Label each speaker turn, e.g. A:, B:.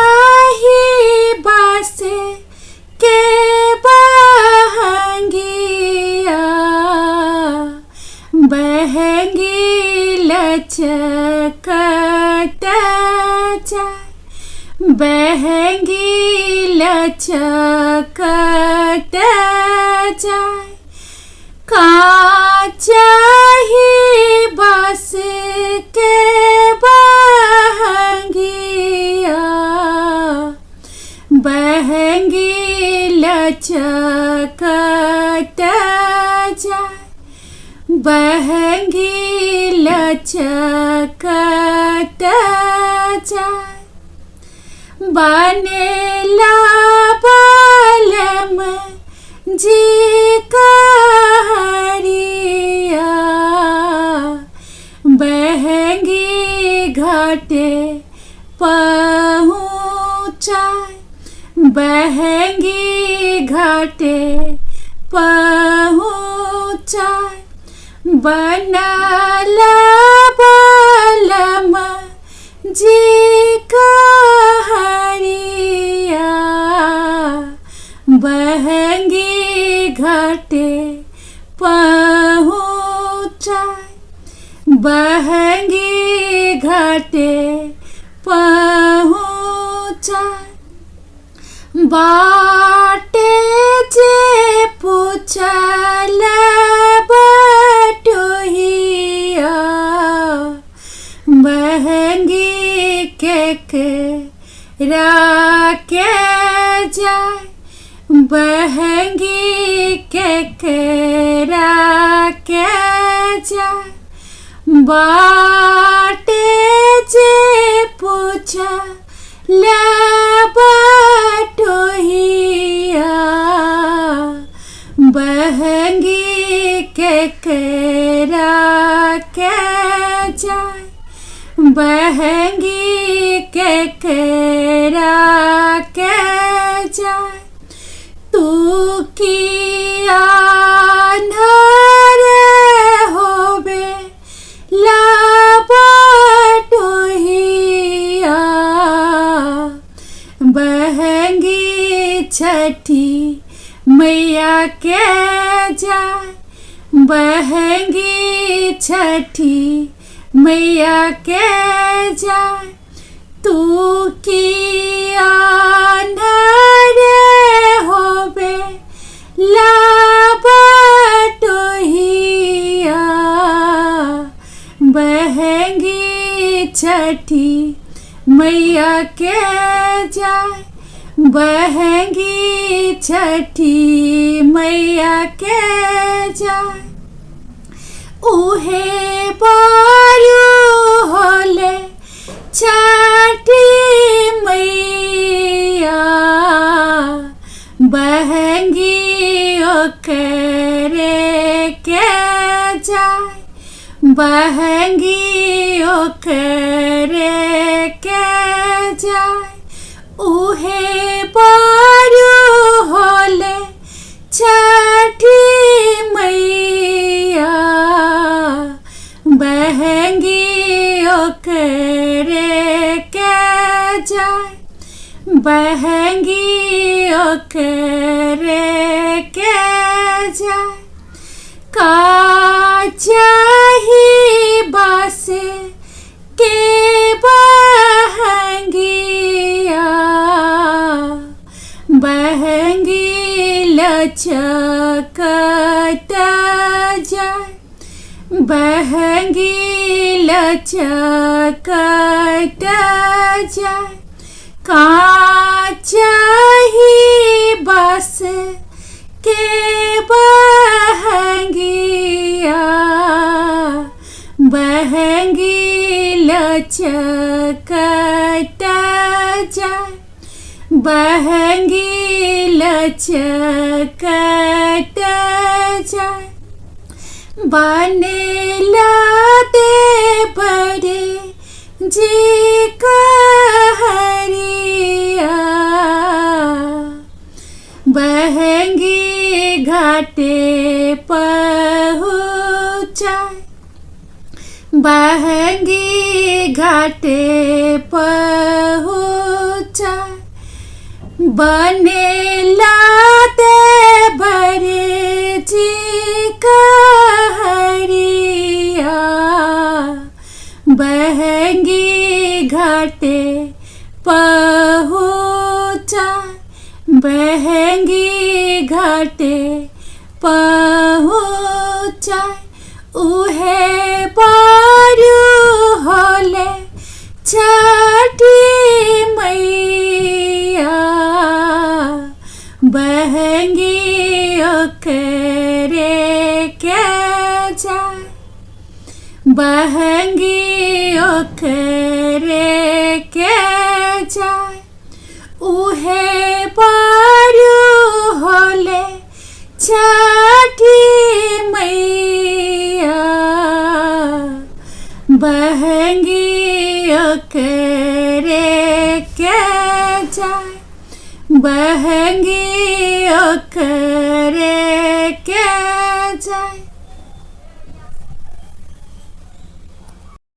A: काचाही बास के बहंगिया बहंगी लचकत जाए बहंगी लचकत जाए काचाही बास के बहंगिया बहंगी लचकत जाए बहंगी लचकत जाए बनेला बालम जी कहरिया बहंगी घाटे पहुँचाए बहंगी घाटे पहुँचाए बनला बालम जी कहरिया बहंगी घाटे पहुँचाए बहंगी घाटे पहुँचाए बाटे जे पूछल बटोहिया बहंगी केकरा के जाए बहंगी केकरा के जाए बाटे जे पूछल बटोहिया बहंगी केकरा के जाए बहंगी केकरा के जाए तू किया अन्हार होबे लाबटोहिया बहंगी छठी मैया के जाए बहंगी छठी मैया के जाए तू किया अन्हार होबे लाबटोहिया बहंगी छठी मैया के जाए बहंगी छठी मैया के जाए उहे बारू होले छठी मैया बहंगी ओकरे के जाए बहंगी ओकरे के जाए उहे बारू होले छठी मैया बहंगी ओकरे के जाए बहंगी ओकरे के जाए काचाही बास के बहंगिया बहंगी लचकत जाए बहंगी लचकत जाए काचाही बास के बहंगिया बहंगी लचकत जाए बहंगी लचकत जाए बनेला दे बड़े जी कहरिया बहंगी घाटे पहुँचाए बहंगी घाटे पहुँचा बने लाते बरे जी कहरिया बहंगी घाटे पहुँचा बहंगी घाटे पहुँचा उहे पारू होले छठी मैया बहंगी ओकरे के जाए बहंगी ओकरे के जाए उहे पारू होले छठी मैया बहंगी ओकरे के जाए बहंगी ओकरे के जाए।